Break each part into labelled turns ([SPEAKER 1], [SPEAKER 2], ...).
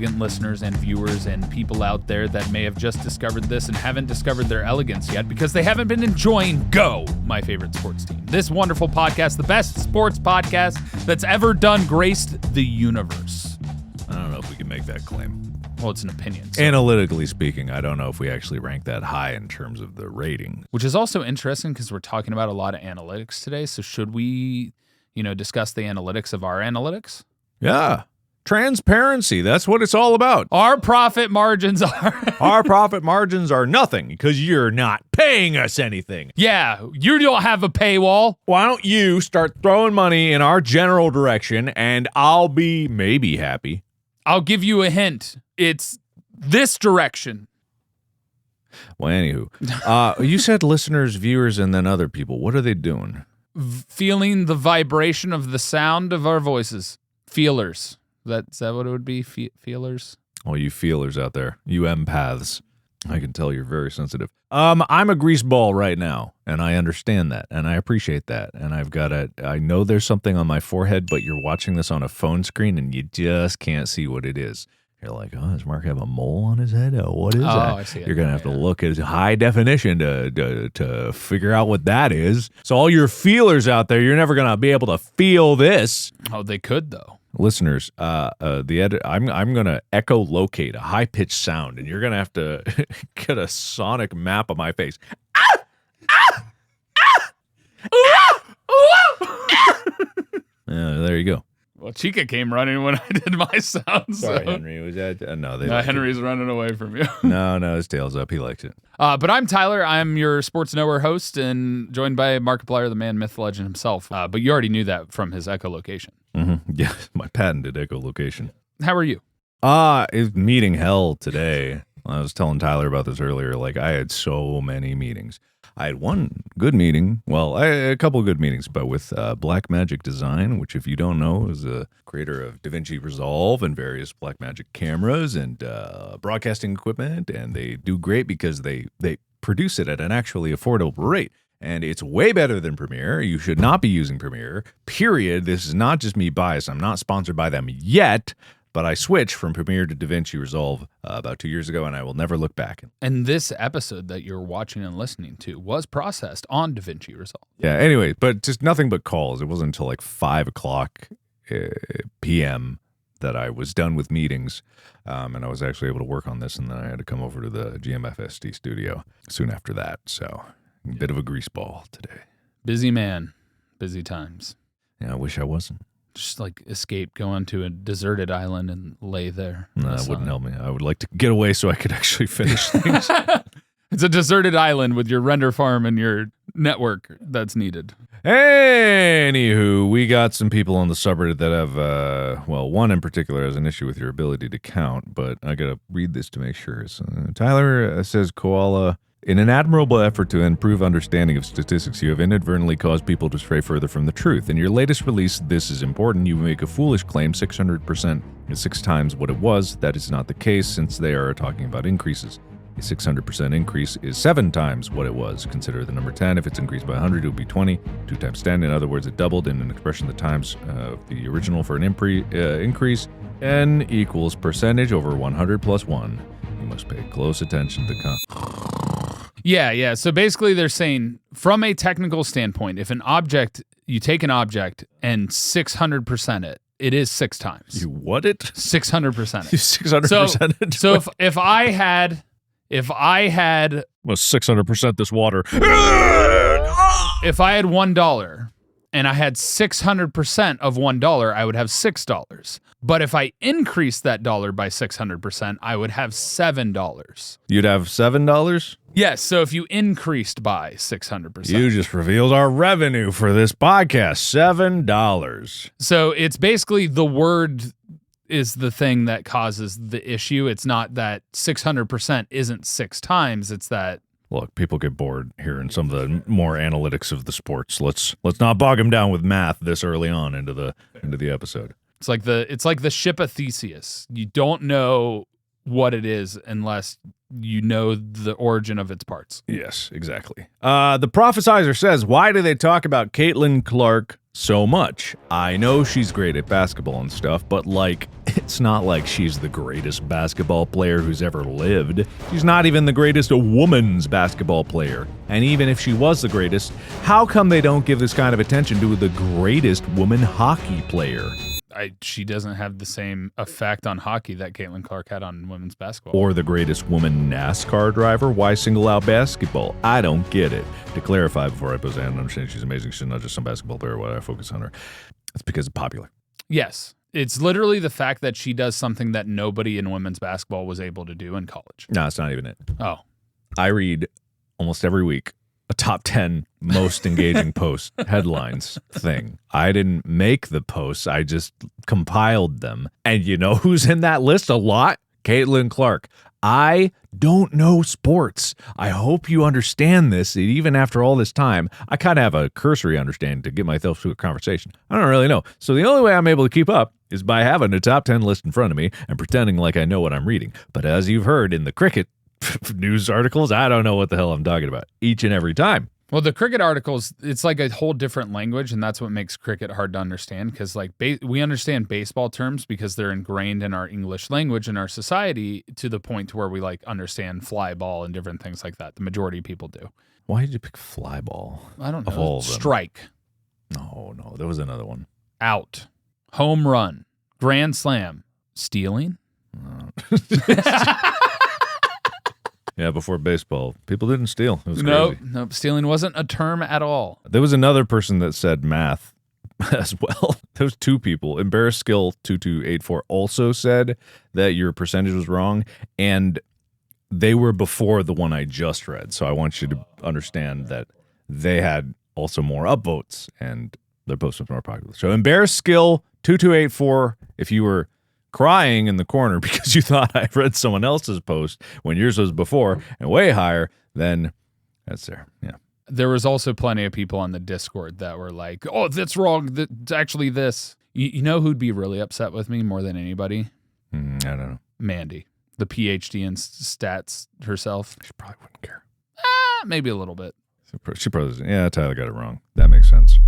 [SPEAKER 1] elegant listeners and viewers and people out there that may have just discovered this and haven't discovered their elegance yet because they haven't been enjoying Go, my favorite sports team. This wonderful podcast, the best sports podcast that's ever graced the universe.
[SPEAKER 2] I don't know if we can make that claim.
[SPEAKER 1] Well, it's an opinion. So.
[SPEAKER 2] Analytically speaking, I don't know if we actually rank that high in terms of the rating.
[SPEAKER 1] Which is also interesting because we're talking about a lot of analytics today. So should we, discuss the analytics of our analytics?
[SPEAKER 2] Yeah. Transparency. That's what it's all about.
[SPEAKER 1] Our profit margins are...
[SPEAKER 2] Our profit margins are nothing because you're not paying us anything.
[SPEAKER 1] Yeah, you don't have a paywall.
[SPEAKER 2] Why don't you start throwing money in our general direction and I'll be maybe happy.
[SPEAKER 1] I'll give you a hint. It's this direction.
[SPEAKER 2] Well, anywho, you said listeners, viewers, and then other people. What are they doing?
[SPEAKER 1] Feeling the vibration of the sound of our voices. Feelers. Is that what it would be? Feelers?
[SPEAKER 2] Oh, you feelers out there. You empaths. I can tell you're very sensitive. I'm a greaseball right now, and I understand that, and I appreciate that. And I know there's something on my forehead, but you're watching this on a phone screen, and you just can't see what it is. You're like, oh, does Mark have a mole on his head? Oh, what is that?
[SPEAKER 1] I see it.
[SPEAKER 2] You're going to have to look at high definition to figure out what that is. So all your feelers out there, you're never going to be able to feel this.
[SPEAKER 1] Oh, they could, though.
[SPEAKER 2] Listeners, I'm going to echolocate a high-pitched sound, and you're going to have to get a sonic map of my face. There you go.
[SPEAKER 1] Well, Chica came running when I did my sound.
[SPEAKER 2] Sorry, Henry. Was that? No,
[SPEAKER 1] Henry's running away from you.
[SPEAKER 2] No, his tail's up. He likes it.
[SPEAKER 1] But I'm Tyler. I'm your Sports Knower host, and joined by Markiplier, the man, myth, legend himself. But you already knew that from his echolocation.
[SPEAKER 2] Mm-hmm. Yeah, my patented echolocation.
[SPEAKER 1] How are you?
[SPEAKER 2] It's meeting hell today. I was telling Tyler about this earlier. Like, I had so many meetings. I had one good meeting. Well, a couple of good meetings, but with Blackmagic Design, which, if you don't know, is a creator of DaVinci Resolve and various Blackmagic cameras and broadcasting equipment. And they do great because they produce it at an actually affordable rate. And it's way better than Premiere. You should not be using Premiere, period. This is not just me biased. I'm not sponsored by them yet. But I switched from Premiere to DaVinci Resolve about 2 years ago, and I will never look back.
[SPEAKER 1] And this episode that you're watching and listening to was processed on DaVinci Resolve.
[SPEAKER 2] Yeah, anyway, but just nothing but calls. It wasn't until like 5 o'clock p.m. that I was done with meetings, and I was actually able to work on this, and then I had to come over to the GMFSD studio soon after that. So a bit of a greaseball today.
[SPEAKER 1] Busy man, busy times.
[SPEAKER 2] Yeah, I wish I wasn't.
[SPEAKER 1] Just like escape, go onto a deserted island and lay there.
[SPEAKER 2] No, that wouldn't help me. I would like to get away so I could actually finish things.
[SPEAKER 1] It's a deserted island with your render farm and your network that's needed.
[SPEAKER 2] Anywho, we got some people on the subreddit that have, one in particular has an issue with your ability to count, but I got to read this to make sure. So, Tyler says, Koala, in an admirable effort to improve understanding of statistics, you have inadvertently caused people to stray further from the truth. In your latest release, This Is Important, you make a foolish claim 600% is 6 times what it was. That is not the case, since they are talking about increases. A 600% increase is 7 times what it was. Consider the number 10. If it's increased by 100, it would be 20. 2 times 10. In other words, it doubled in an expression the times of the original for an increase. N equals percentage over 100 plus 1. You must pay close attention to
[SPEAKER 1] Yeah. So basically they're saying, from a technical standpoint, if you take an object and 600% it is 6 times.
[SPEAKER 2] You what it?
[SPEAKER 1] 600%.
[SPEAKER 2] You 600%.
[SPEAKER 1] So if I had
[SPEAKER 2] well, 600% this water.
[SPEAKER 1] If I had $1 and I had 600% of $1, I would have $6. But if I increased that dollar by 600%, I would have $7.
[SPEAKER 2] You'd have $7?
[SPEAKER 1] Yes, so if you increased by 600%.
[SPEAKER 2] You just revealed our revenue for this podcast, $7.
[SPEAKER 1] So it's basically the word is the thing that causes the issue. It's not that 600% isn't 6 times, it's that...
[SPEAKER 2] Look, people get bored hearing some of the more analytics of the sports. Let's not bog them down with math this early on into the episode.
[SPEAKER 1] It's like the ship of Theseus. You don't know what it is unless you know the origin of its parts.
[SPEAKER 2] Yes, exactly. The prophesizer says, why do they talk about Caitlin Clark so much. I know she's great at basketball and stuff, but like, it's not like she's the greatest basketball player who's ever lived. She's not even the greatest woman's basketball player. And even if she was the greatest, how come they don't give this kind of attention to the greatest woman hockey player?
[SPEAKER 1] She doesn't have the same effect on hockey that Caitlin Clark had on women's basketball.
[SPEAKER 2] Or the greatest woman NASCAR driver? Why single out basketball? I don't get it. To clarify before I pose I understand she's amazing. She's not just some basketball player. Why I focus on her? It's because it's popular.
[SPEAKER 1] Yes. It's literally the fact that she does something that nobody in women's basketball was able to do in college.
[SPEAKER 2] No, it's not even it.
[SPEAKER 1] Oh.
[SPEAKER 2] I read almost every week a top 10 most engaging post headlines thing. I didn't make the posts. I just compiled them. And you know who's in that list a lot? Caitlin Clark. I don't know sports. I hope you understand this. Even after all this time, I kind of have a cursory understanding to get myself through a conversation. I don't really know. So the only way I'm able to keep up is by having a top 10 list in front of me and pretending like I know what I'm reading. But as you've heard in the cricket news articles, I don't know what the hell I'm talking about each and every time.
[SPEAKER 1] Well, the cricket articles, it's like a whole different language, and that's what makes cricket hard to understand, because like we understand baseball terms because they're ingrained in our English language and our society to the point to where we like understand fly ball and different things like that. The majority of people do.
[SPEAKER 2] Why did you pick fly ball?
[SPEAKER 1] I don't know. Strike.
[SPEAKER 2] No, there was another one.
[SPEAKER 1] Out. Home run. Grand slam. Stealing.
[SPEAKER 2] Yeah, before baseball, people didn't steal. It was crazy.
[SPEAKER 1] Nope, stealing wasn't a term at all.
[SPEAKER 2] There was another person that said math as well. There was two people. Embarrass Skill 2284 also said that your percentage was wrong, and they were before the one I just read. So I want you to understand that they had also more upvotes, and their post was more popular. So Embarrass Skill 2284, if you were crying in the corner because you thought I read someone else's post when yours was before and way higher, then that's there. Yeah.
[SPEAKER 1] There was also plenty of people on the Discord that were like, oh, that's wrong. It's actually this. You know who'd be really upset with me more than anybody?
[SPEAKER 2] I don't know.
[SPEAKER 1] Mandy, the PhD in stats herself.
[SPEAKER 2] She probably wouldn't care.
[SPEAKER 1] Maybe a little bit.
[SPEAKER 2] She probably, yeah, Tyler got it wrong. That makes sense.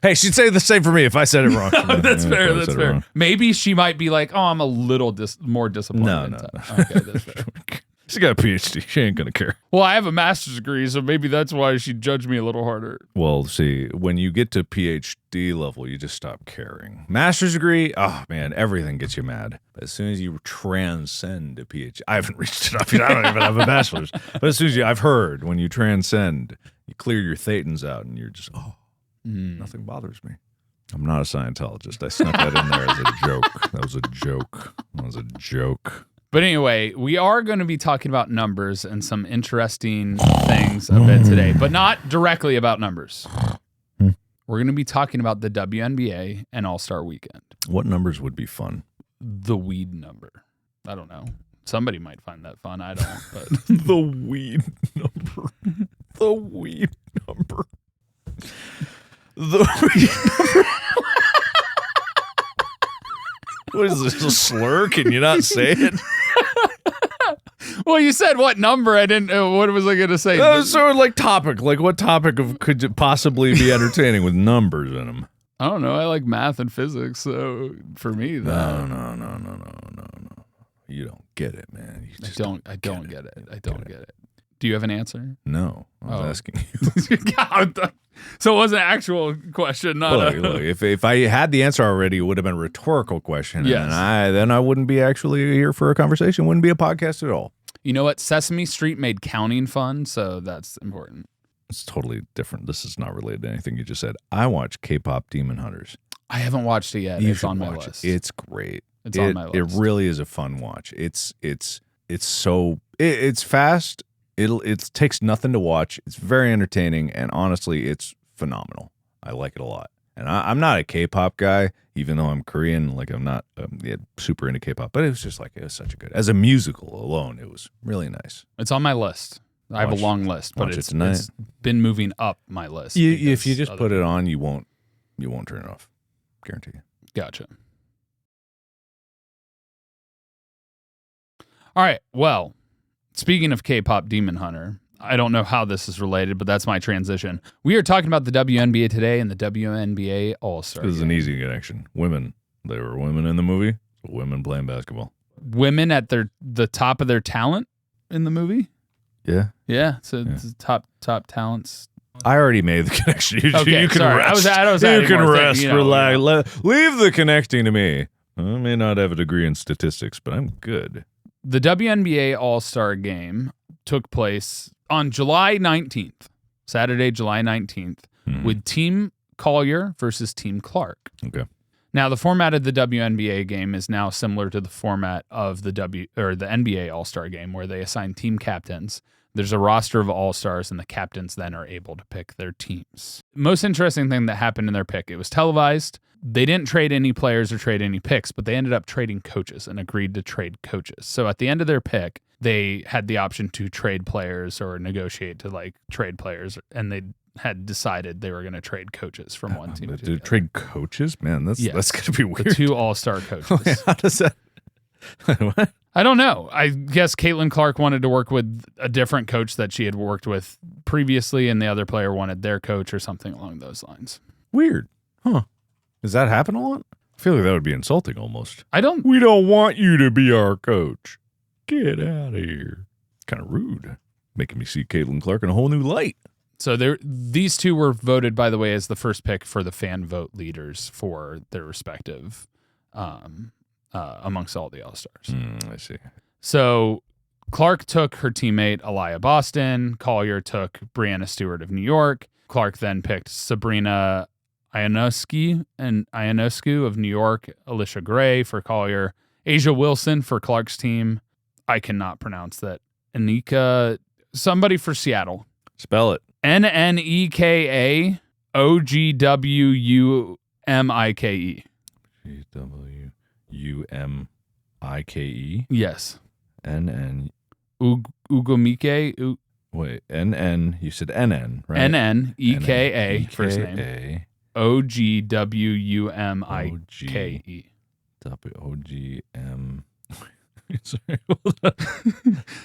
[SPEAKER 2] Hey, she'd say the same for me if I said it wrong.
[SPEAKER 1] That's fair. That's fair. Wrong. Maybe she might be like, "Oh, I'm a little more disappointed."
[SPEAKER 2] No.
[SPEAKER 1] Okay, that's fair.
[SPEAKER 2] She's got a PhD. She ain't gonna care.
[SPEAKER 1] Well, I have a master's degree, so maybe that's why she'd judge me a little harder.
[SPEAKER 2] Well, see, when you get to PhD level, you just stop caring. Master's degree, oh man, everything gets you mad. But as soon as you transcend a PhD, I haven't reached it up yet. I don't even have a bachelor's. But as soon as I've heard when you transcend, you clear your thetans out, and you're just nothing bothers me. I'm not a Scientologist. I snuck that in there as a joke. That was a joke.
[SPEAKER 1] But anyway, we are going to be talking about numbers and some interesting things a bit today, but not directly about numbers. We're going to be talking about the WNBA and All-Star Weekend.
[SPEAKER 2] What numbers would be fun?
[SPEAKER 1] The weed number. I don't know. Somebody might find that fun. I don't. But
[SPEAKER 2] the weed number. The weed number. What is this, a slur? Can you not say it?
[SPEAKER 1] Well, you said what number? I didn't. What was I going to say?
[SPEAKER 2] So like topic. Like what topic could it possibly be entertaining with numbers in them?
[SPEAKER 1] I don't know. I like math and physics, so for me,
[SPEAKER 2] no. You don't get it, man.
[SPEAKER 1] I don't get it. Do you have an answer?
[SPEAKER 2] No, I was asking you.
[SPEAKER 1] So it was an actual question, not
[SPEAKER 2] look, if I had the answer already, it would have been a rhetorical question.
[SPEAKER 1] Yes.
[SPEAKER 2] And then I wouldn't be actually here for a conversation. Wouldn't be a podcast at all.
[SPEAKER 1] You know what? Sesame Street made counting fun, so that's important.
[SPEAKER 2] It's totally different. This is not related to anything you just said. I watch K-pop Demon Hunters.
[SPEAKER 1] I haven't watched it yet. It's on my list.
[SPEAKER 2] It's great.
[SPEAKER 1] It's on my list.
[SPEAKER 2] It really is a fun watch. It's fast. It takes nothing to watch. It's very entertaining, and honestly, it's phenomenal. I like it a lot. And I'm not a K-pop guy, even though I'm Korean. Like I'm not super into K-pop, but it was such a good. As a musical alone, it was really nice.
[SPEAKER 1] It's on my list. I have a long list, but it's been moving up my list.
[SPEAKER 2] If you just put it on, you won't turn it off. Guarantee you.
[SPEAKER 1] Gotcha. All right. Well, speaking of K-pop Demon Hunter, I don't know how this is related, but that's my transition. We are talking about the WNBA today and the WNBA All-Star.
[SPEAKER 2] This is an easy connection. Women. There were women in the movie. Women playing basketball.
[SPEAKER 1] Women at the top of their talent in the movie.
[SPEAKER 2] Yeah.
[SPEAKER 1] Yeah. So it's top talents.
[SPEAKER 2] I already made the connection. You can
[SPEAKER 1] sorry.
[SPEAKER 2] rest.
[SPEAKER 1] I was
[SPEAKER 2] you can
[SPEAKER 1] more
[SPEAKER 2] rest.
[SPEAKER 1] thinking,
[SPEAKER 2] Relax. Leave the connecting to me. I may not have a degree in statistics, but I'm good.
[SPEAKER 1] The WNBA All-Star Game took place on July 19th, Saturday, July 19th, with Team Collier versus Team Clark.
[SPEAKER 2] Okay.
[SPEAKER 1] Now, the format of the WNBA game is now similar to the format of the NBA All-Star Game, where they assign team captains. There's a roster of all-stars, and the captains then are able to pick their teams. Most interesting thing that happened in their pick, it was televised. They didn't trade any players or trade any picks, but they ended up trading coaches and agreed to trade coaches. So at the end of their pick, they had the option to trade players or negotiate to trade players, and they had decided they were going to trade coaches from one team to the other.
[SPEAKER 2] Trade coaches? Man, that's going to be weird.
[SPEAKER 1] The two all-star coaches.
[SPEAKER 2] Wait, how does that... What?
[SPEAKER 1] I don't know. I guess Caitlin Clark wanted to work with a different coach that she had worked with previously, and the other player wanted their coach or something along those lines.
[SPEAKER 2] Weird. Huh. Does that happen a lot? I feel like that would be insulting almost.
[SPEAKER 1] We
[SPEAKER 2] don't want you to be our coach. Get out of here. Kind of rude. Making me see Caitlin Clark in a whole new light.
[SPEAKER 1] So these two were voted, by the way, as the first pick for the fan vote leaders for their respective amongst all the All-Stars.
[SPEAKER 2] I see.
[SPEAKER 1] So Clark took her teammate Aliyah Boston. Collier took Brianna Stewart of New York. Clark then picked Sabrina Ionescu of New York, Alicia Gray for Collier, Asia Wilson for Clark's team. I cannot pronounce that. Anika, somebody for Seattle.
[SPEAKER 2] Spell it.
[SPEAKER 1] Nnekaogwumike.
[SPEAKER 2] Gwumike.
[SPEAKER 1] Yes.
[SPEAKER 2] Ugumike. Wait, NN. You said NN, right?
[SPEAKER 1] Nneka, first name. Ogwumike.
[SPEAKER 2] OGM.
[SPEAKER 1] Sorry, hold on.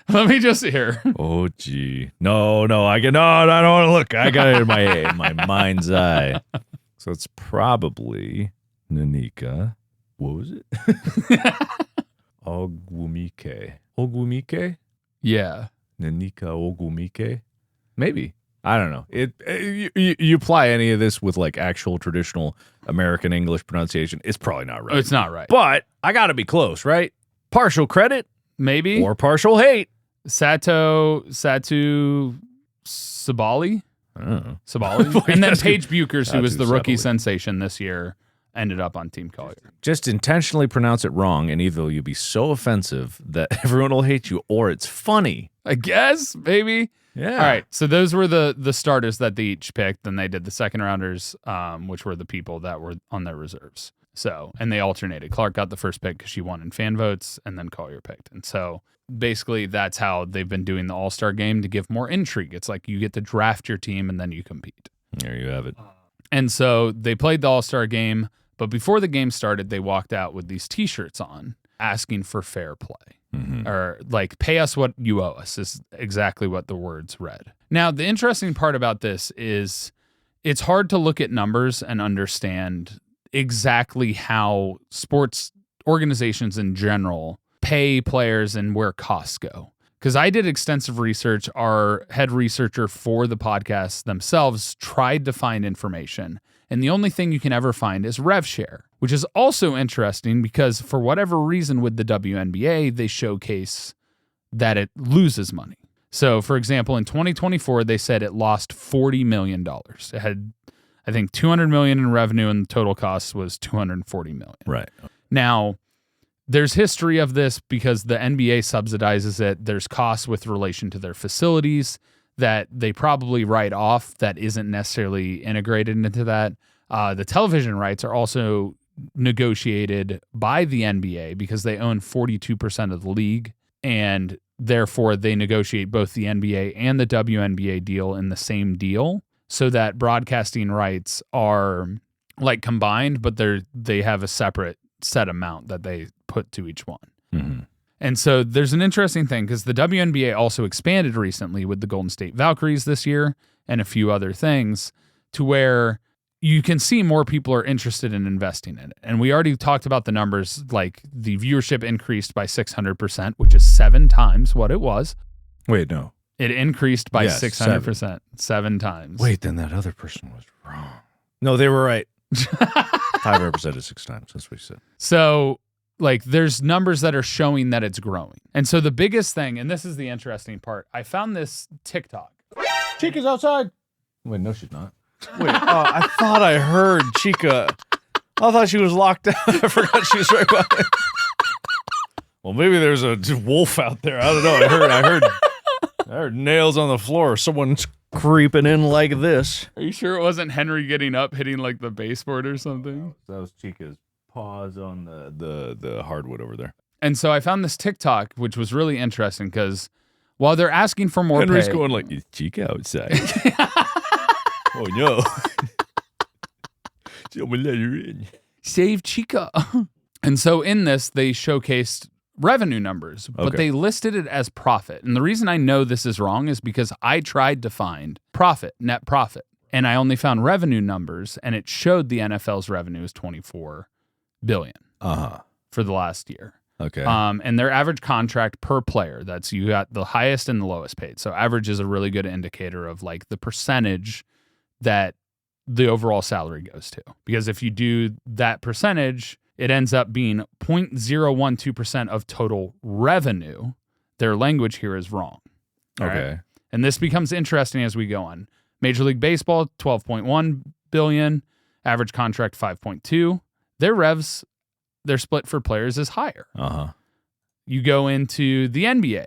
[SPEAKER 1] Let me just hear.
[SPEAKER 2] Oh, gee. No, I don't want to look. I got it in my mind's eye. So it's probably Nanika. What was it? Ogwumike?
[SPEAKER 1] Yeah.
[SPEAKER 2] Nanika Ogwumike? Maybe. I don't know. You apply any of this with actual traditional American English pronunciation, it's probably not right.
[SPEAKER 1] It's not right.
[SPEAKER 2] But I got to be close, right? Partial credit,
[SPEAKER 1] maybe,
[SPEAKER 2] or partial hate.
[SPEAKER 1] Satu Sabali, and then Paige Buchers, who was the rookie sensation this year, ended up on Team Collier.
[SPEAKER 2] Just intentionally pronounce it wrong, and either you'll be so offensive that everyone will hate you, or it's funny.
[SPEAKER 1] I guess, maybe.
[SPEAKER 2] Yeah.
[SPEAKER 1] All right. So those were the starters that they each picked. Then they did the second rounders, which were the people that were on their reserves. So, and they alternated. Clark got the first pick because she won in fan votes, and then Collier picked. And so basically that's how they've been doing the All-Star game to give more intrigue. It's like you get to draft your team and then you compete.
[SPEAKER 2] There you have it.
[SPEAKER 1] And so they played the All-Star game, but before the game started, they walked out with these T-shirts on asking for fair play. Or pay us what you owe us is exactly what the words read. Now, the interesting part about this is it's hard to look at numbers and understand exactly how sports organizations in general pay players and where costs go. Because I did extensive research. Our head researcher for the podcast themselves tried to find information. And the only thing you can ever find is rev share, which is also interesting because for whatever reason with the WNBA, they showcase that it loses money. So, for example, in 2024, they said it lost $40 million. It had, I think, $200 million in revenue, and the total cost was $240 million.
[SPEAKER 2] Right.
[SPEAKER 1] Now, there's history of this because the NBA subsidizes it. There's costs with relation to their facilities that they probably write off that isn't necessarily integrated into that. The television rights are also negotiated by the NBA because they own 42% of the league, and therefore they negotiate both the NBA and the WNBA deal in the same deal so that broadcasting rights are combined, but they have a separate set amount that they put to each one. And so there's an interesting thing because the WNBA also expanded recently with the Golden State Valkyries this year and a few other things to where you can see more people are interested in investing in it. And we already talked about the numbers, like the viewership increased by 600%, which is 7 times what it was.
[SPEAKER 2] Wait, no.
[SPEAKER 1] It increased by 600%, 7 times.
[SPEAKER 2] Wait, then that other person was wrong. No, they were right. 500% is 6 times. That's what you said.
[SPEAKER 1] So, like, there's numbers that are showing that it's growing. And so the biggest thing, and this is the interesting part, I found this TikTok.
[SPEAKER 2] Chica's outside. Wait, no, she's not. Wait, I thought I heard Chica. I thought she was locked out. I forgot she was right behind. Well, maybe there's a wolf out there. I don't know. I heard nails on the floor. Someone's creeping in like this.
[SPEAKER 1] Are you sure it wasn't Henry getting up, hitting like the baseboard or something?
[SPEAKER 2] That was Chica's paws on the hardwood over there.
[SPEAKER 1] And so I found this TikTok, which was really interesting because while they're asking for more
[SPEAKER 2] Henry's
[SPEAKER 1] pay,
[SPEAKER 2] going like, is Chica outside? Oh, no. Someone let her in.
[SPEAKER 1] Save Chica. And so in this, they showcased revenue numbers, but they listed it as profit. And the reason I know this is wrong is because I tried to find profit, net profit, and I only found revenue numbers, and it showed the NFL's revenue is $24 billion for the last year.
[SPEAKER 2] Okay.
[SPEAKER 1] And their average contract per player, that's you got the highest and the lowest paid. So average is a really good indicator of like the percentage that the overall salary goes to. Because if you do that percentage, it ends up being 0.012% of total revenue. Their language here is wrong.
[SPEAKER 2] Okay.
[SPEAKER 1] Right? And this becomes interesting as we go on. Major League Baseball, $12.1 billion, average contract 5.2. Their revs, their split for players is higher. You go into the NBA.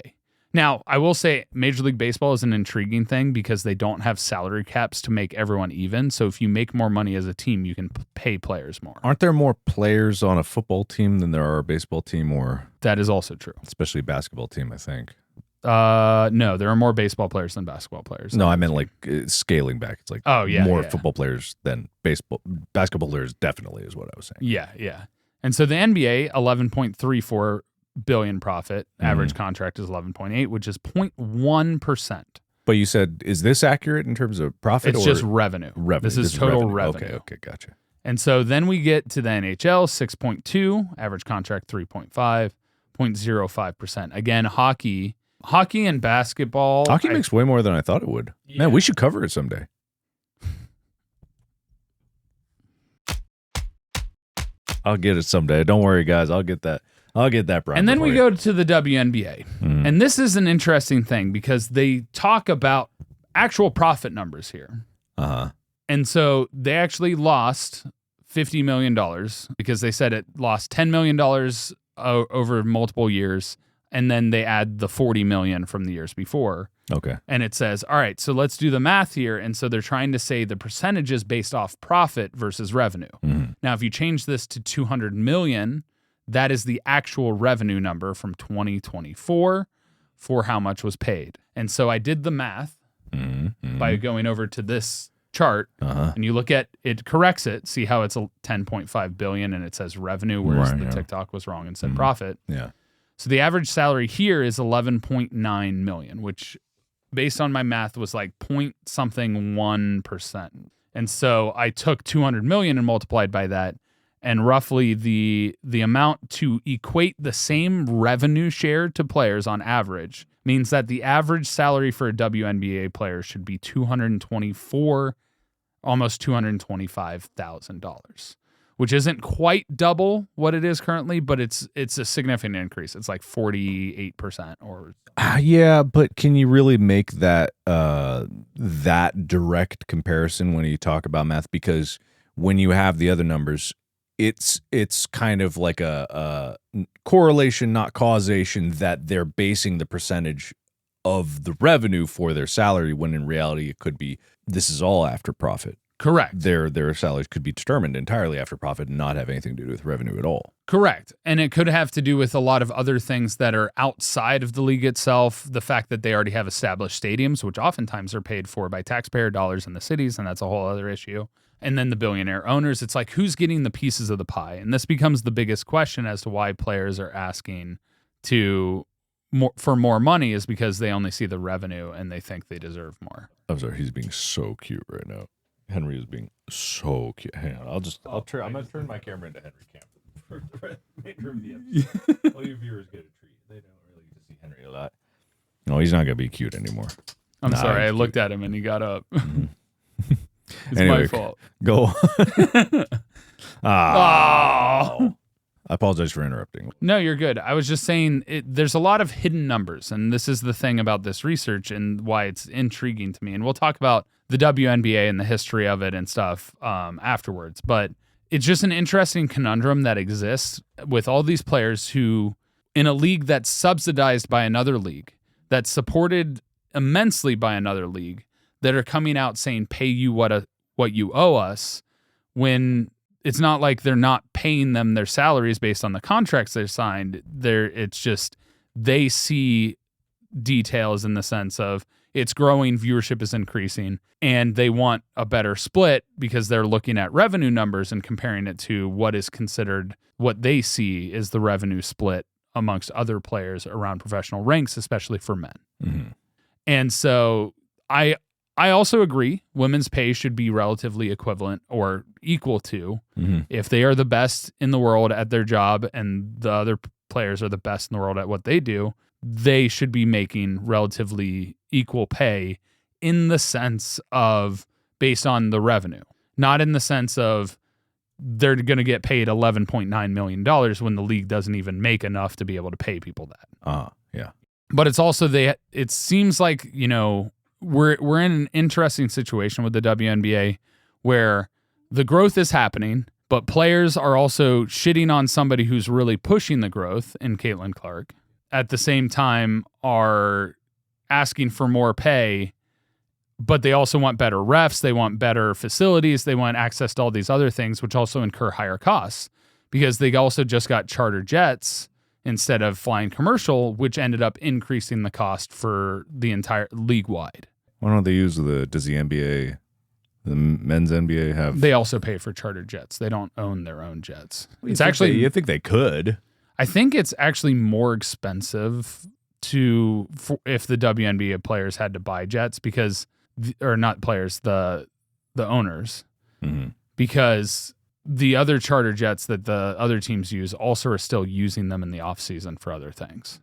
[SPEAKER 1] Now, I will say Major League Baseball is an intriguing thing because they don't have salary caps to make everyone even. So if you make more money as a team, you can pay players more.
[SPEAKER 2] Aren't there more players on a football team than there are a baseball team or?
[SPEAKER 1] That is also true.
[SPEAKER 2] Especially a basketball team, I think.
[SPEAKER 1] No, there are more baseball players than basketball players.
[SPEAKER 2] No, I meant like scaling back. It's like more football players than basketball players definitely is what I was saying.
[SPEAKER 1] Yeah. And so the NBA, 11.34 billion profit, average contract is 11.8, which is 0.1%.
[SPEAKER 2] But you said, is this accurate in terms of profit?
[SPEAKER 1] It's just revenue. This is total revenue.
[SPEAKER 2] Okay, gotcha.
[SPEAKER 1] And so then we get to the NHL, 6.2, average contract 3.5, 0.05%. Again, hockey and basketball.
[SPEAKER 2] Hockey makes way more than I thought it would. Yeah. Man, we should cover it someday. I'll get it someday. Don't worry, guys. I'll get that.
[SPEAKER 1] And then we go to the WNBA. And this is an interesting thing because they talk about actual profit numbers here. And so they actually lost $50 million because they said it lost $10 million over multiple years. And then they add the $40 million from the years before.
[SPEAKER 2] Okay.
[SPEAKER 1] And it says, all right, so let's do the math here. And so they're trying to say the percentages based off profit versus revenue. Now, if you change this to 200 million, that is the actual revenue number from 2024 for how much was paid. And so I did the math by going over to this chart, and you look at it, corrects it, see how it's a 10.5 billion and it says revenue, whereas the TikTok was wrong and said profit.
[SPEAKER 2] Yeah.
[SPEAKER 1] So the average salary here is 11.9 million, which based on my math was like 1%. And so I took 200 million and multiplied by that. And roughly the amount to equate the same revenue share to players on average means that the average salary for a WNBA player should be almost $225,000, which isn't quite double what it is currently, but it's a significant increase. It's like 48% or.
[SPEAKER 2] Yeah, but can you really make that that direct comparison when you talk about math? Because when you have the other numbers, it's kind of like a correlation, not causation, that they're basing the percentage of the revenue for their salary, when in reality it could be this is all after profit.
[SPEAKER 1] Correct.
[SPEAKER 2] Their salaries could be determined entirely after profit and not have anything to do with revenue at all.
[SPEAKER 1] Correct. And it could have to do with a lot of other things that are outside of the league itself. The fact that they already have established stadiums, which oftentimes are paid for by taxpayer dollars in the cities, and that's a whole other issue. And then the billionaire owners, it's like, who's getting the pieces of the pie? And this becomes the biggest question as to why players are asking for more money is because they only see the revenue and they think they deserve more.
[SPEAKER 2] I'm sorry, he's being so cute right now. Henry is being so cute. Hang on, I'm gonna turn my camera into Henry Camp for the remainder of the episode. All you viewers get a treat. They don't really get to see Henry a lot. No, he's not gonna be cute anymore.
[SPEAKER 1] I'm sorry, I looked at him and he got up.
[SPEAKER 2] Mm-hmm.
[SPEAKER 1] It's
[SPEAKER 2] anyway,
[SPEAKER 1] my fault.
[SPEAKER 2] Go.
[SPEAKER 1] Oh.
[SPEAKER 2] I apologize for interrupting.
[SPEAKER 1] No, you're good. I was just saying there's a lot of hidden numbers, and this is the thing about this research and why it's intriguing to me. And we'll talk about the WNBA and the history of it and stuff afterwards. But it's just an interesting conundrum that exists with all these players who, in a league that's subsidized by another league, that's supported immensely by another league, that are coming out saying, pay you what you owe us, when it's not like they're not paying them their salaries based on the contracts they signed. It's just they see details in the sense of it's growing, viewership is increasing, and they want a better split because they're looking at revenue numbers and comparing it to what is considered what they see is the revenue split amongst other players around professional ranks, especially for men.
[SPEAKER 2] Mm-hmm.
[SPEAKER 1] And so I also agree women's pay should be relatively equivalent or equal to.
[SPEAKER 2] Mm-hmm.
[SPEAKER 1] If they are the best in the world at their job and the other players are the best in the world at what they do, they should be making relatively equal pay in the sense of based on the revenue, not in the sense of they're going to get paid $11.9 million when the league doesn't even make enough to be able to pay people that.
[SPEAKER 2] Yeah.
[SPEAKER 1] But it's also it seems like, we're in an interesting situation with the WNBA where the growth is happening, but players are also shitting on somebody who's really pushing the growth in Caitlin Clark. At the same time are asking for more pay, but they also want better refs. They want better facilities. They want access to all these other things, which also incur higher costs because they also just got charter jets instead of flying commercial, which ended up increasing the cost for the entire league-wide.
[SPEAKER 2] Why don't they use does the NBA, the men's NBA have?
[SPEAKER 1] They also pay for charter jets. They don't own their own jets. It's
[SPEAKER 2] actually, you think they could?
[SPEAKER 1] I think it's actually more expensive if the WNBA players had to buy jets because, or not players, the owners,
[SPEAKER 2] mm-hmm.
[SPEAKER 1] because the other charter jets that the other teams use also are still using them in the off season for other things.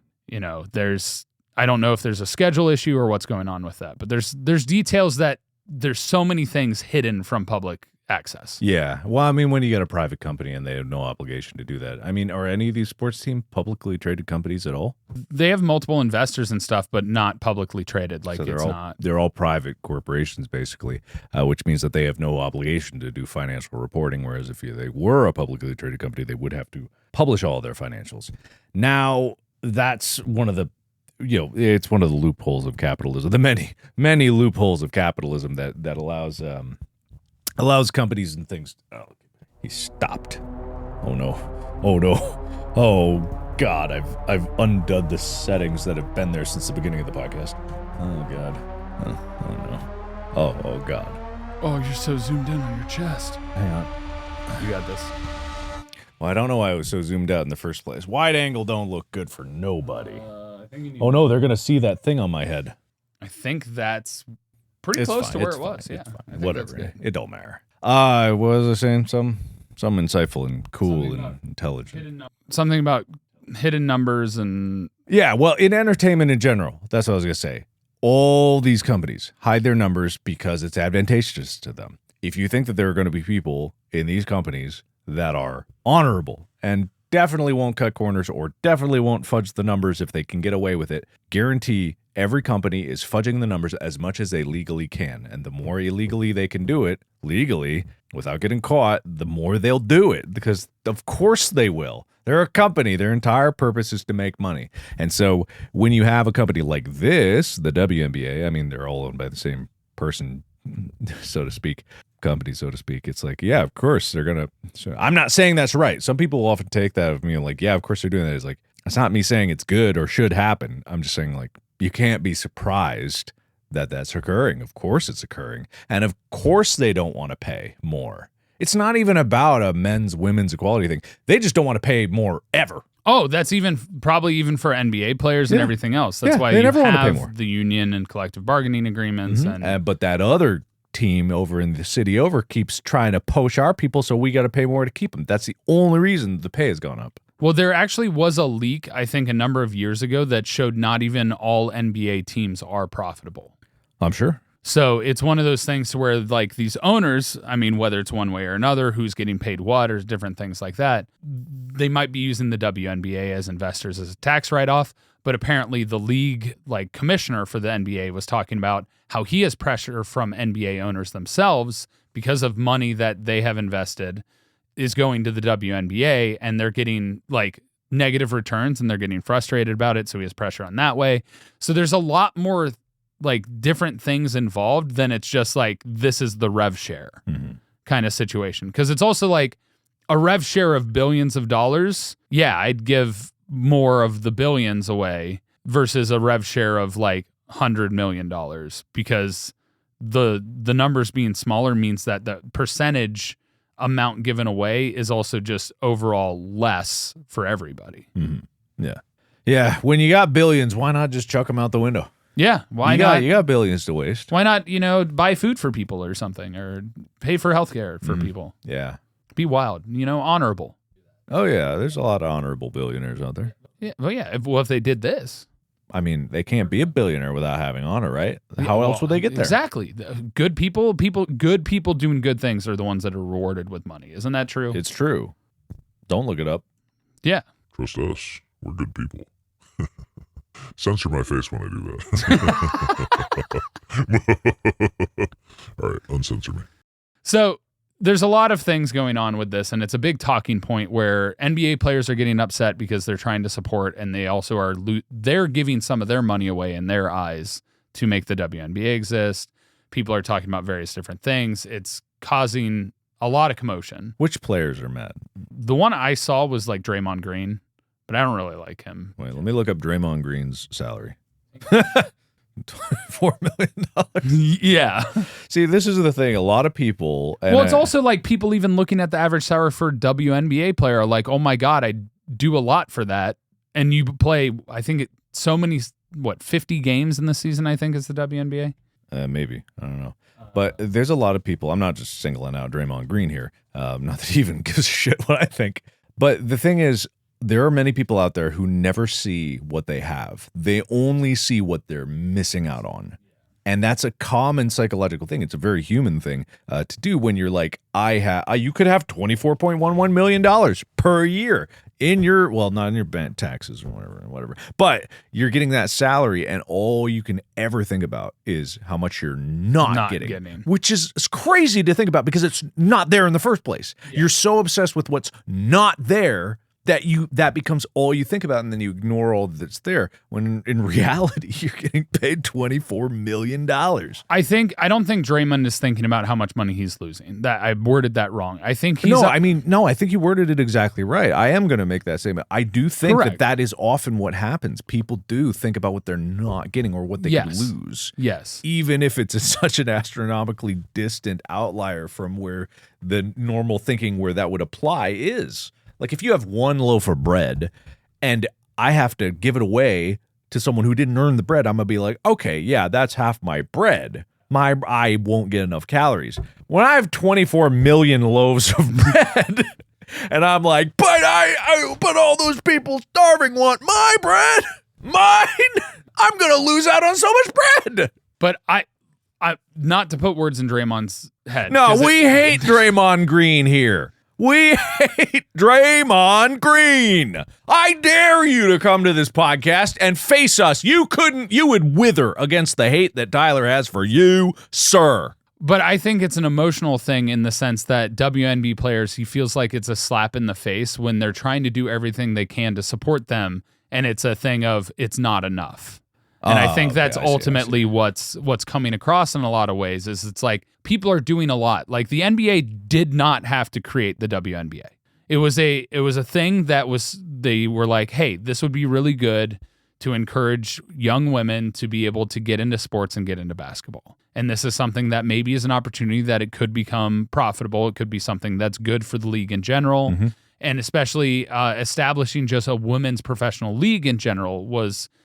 [SPEAKER 1] I don't know if there's a schedule issue or what's going on with that, but there's details that there's so many things hidden from public access.
[SPEAKER 2] Yeah. Well, I mean, when you got a private company and they have no obligation to do that. I mean, are any of these sports teams publicly traded companies at all?
[SPEAKER 1] They have multiple investors and stuff, but not publicly traded. Like
[SPEAKER 2] so they're all private corporations, basically, which means that they have no obligation to do financial reporting. Whereas if they were a publicly traded company, they would have to publish all their financials. Now, that's one of the it's one of the loopholes of capitalism, the many loopholes of capitalism that allows companies and things. Oh, he stopped. Oh no. Oh God, I've undone the settings that have been there since the beginning of the podcast. Oh God. Oh no. Oh God.
[SPEAKER 1] Oh, you're so zoomed in on your chest.
[SPEAKER 2] Hang on.
[SPEAKER 1] You got this.
[SPEAKER 2] Well, I don't know why I was so zoomed out in the first place. Wide angle don't look good for nobody. Oh no, they're gonna see that thing on my head.
[SPEAKER 1] I think that's pretty close to where it was. Yeah,
[SPEAKER 2] whatever. It don't matter. What was I saying? Some insightful and cool and intelligent.
[SPEAKER 1] Something about hidden numbers and
[SPEAKER 2] yeah. Well, in entertainment in general, that's what I was gonna say. All these companies hide their numbers because it's advantageous to them. If you think that there are going to be people in these companies that are honorable and definitely won't cut corners or definitely won't fudge the numbers if they can get away with it, guarantee every company is fudging the numbers as much as they legally can. And the more illegally they can do it, legally, without getting caught, the more they'll do it. Because of course they will. They're a company. Their entire purpose is to make money. And so when you have a company like this, the WNBA, I mean, they're all owned by the same person, so to speak. Company, so to speak. It's like, yeah, of course they're gonna. So I'm not saying that's right. Some people will often take that of me like, yeah, of course they're doing that. It's like, it's not me saying it's good or should happen. I'm just saying, like, you can't be surprised that that's occurring. Of course it's occurring, and of course they don't want to pay more. It's not even about a women's equality thing. They just don't want to pay more ever.
[SPEAKER 1] Oh, that's probably even for NBA players and everything else. That's why
[SPEAKER 2] they
[SPEAKER 1] you
[SPEAKER 2] never want to pay more.
[SPEAKER 1] have the union and collective bargaining agreements.
[SPEAKER 2] But that other team over in the city over keeps trying to poach our people, so we got to pay more to keep them. That's the only reason the pay has gone up.
[SPEAKER 1] Well, there actually was a leak, I think, a number of years ago that showed not even all NBA teams are profitable.
[SPEAKER 2] I'm sure.
[SPEAKER 1] So it's one of those things where, like, these owners, I mean, whether it's one way or another, who's getting paid what, or different things like that, they might be using the WNBA as investors as a tax write-off. But apparently the league, like, commissioner for the NBA was talking about how he has pressure from NBA owners themselves because of money that they have invested is going to the WNBA, and they're getting, like, negative returns, and they're getting frustrated about it. So he has pressure on that way. So there's a lot more, like, different things involved than it's just like, this is the rev share kind of situation. Because it's also like a rev share of billions of dollars. Yeah, I'd give more of the billions away versus a rev share of like $100 million, because the numbers being smaller means that the percentage amount given away is also just overall less for everybody.
[SPEAKER 2] Yeah. When you got billions, why not just chuck them out the window?
[SPEAKER 1] Yeah, why
[SPEAKER 2] not?
[SPEAKER 1] not?
[SPEAKER 2] You got billions to waste.
[SPEAKER 1] Why not, buy food for people or something, or pay for healthcare for people?
[SPEAKER 2] Yeah.
[SPEAKER 1] Be wild, honorable.
[SPEAKER 2] Oh, yeah. There's a lot of honorable billionaires out there.
[SPEAKER 1] Yeah, well, yeah. If they did this,
[SPEAKER 2] I mean, they can't be a billionaire without having honor, right? How else would they get there?
[SPEAKER 1] Exactly. Good people doing good things are the ones that are rewarded with money. Isn't that true?
[SPEAKER 2] It's true. Don't look it up.
[SPEAKER 1] Yeah.
[SPEAKER 3] Trust us. We're good people. Censor my face when I do that. All right, uncensor me.
[SPEAKER 1] So there's a lot of things going on with this, and it's a big talking point where NBA players are getting upset because they're trying to support, and they also are they're giving some of their money away in their eyes to make the WNBA exist. People are talking about various different things. It's causing a lot of commotion.
[SPEAKER 2] Which players are mad?
[SPEAKER 1] The one I saw was like Draymond Green, but I don't really like him.
[SPEAKER 2] Wait, let me look up Draymond Green's salary. $4 million.
[SPEAKER 1] Yeah.
[SPEAKER 2] See, this is the thing. A lot of people.
[SPEAKER 1] Well, it's also like people even looking at the average salary for a WNBA player are like, oh my God, I do a lot for that. And you play, I think, so many, 50 games in the season, I think, is the WNBA?
[SPEAKER 2] Maybe. I don't know. But there's a lot of people. I'm not just singling out Draymond Green here. Not that he even gives a shit what I think. But the thing is, there are many people out there who never see what they have. They only see what they're missing out on. And that's a common psychological thing. It's a very human thing to do when you're like, you could have $24.11 million per year in your, well, not in your bank taxes or whatever, but you're getting that salary, and all you can ever think about is how much you're not getting. Which is crazy to think about because it's not there in the first place. Yeah. You're so obsessed with what's not there that becomes all you think about, and then you ignore all that's there, when in reality you're getting paid $24 million. I
[SPEAKER 1] don't think Draymond is thinking about how much money he's losing. That I worded that wrong. I think he's
[SPEAKER 2] I think you worded it exactly right. I am going to make that statement. I do think that is often what happens. People do think about what they're not getting or what they could lose.
[SPEAKER 1] Yes.
[SPEAKER 2] Even if it's such an astronomically distant outlier from where the normal thinking where that would apply is. Like, if you have one loaf of bread and I have to give it away to someone who didn't earn the bread, I'm going to be like, okay, yeah, that's half my bread. I won't get enough calories. When I have 24 million loaves of bread and I'm like, but all those people starving want my bread, mine, I'm going to lose out on so much bread.
[SPEAKER 1] But I not to put words in Draymond's head.
[SPEAKER 2] No, we hate Draymond Green here. We hate Draymond Green. I dare you to come to this podcast and face us. You would wither against the hate that Tyler has for you, sir.
[SPEAKER 1] But I think it's an emotional thing in the sense that WNBA players, he feels like it's a slap in the face when they're trying to do everything they can to support them, and it's a thing of it's not enough. And I think that's ultimately what's coming across in a lot of ways is it's like people are doing a lot. Like the NBA did not have to create the WNBA. It was a thing that they were like, hey, this would be really good to encourage young women to be able to get into sports and get into basketball. And this is something that maybe is an opportunity that it could become profitable. It could be something that's good for the league in general. Mm-hmm. and especially establishing just a women's professional league in general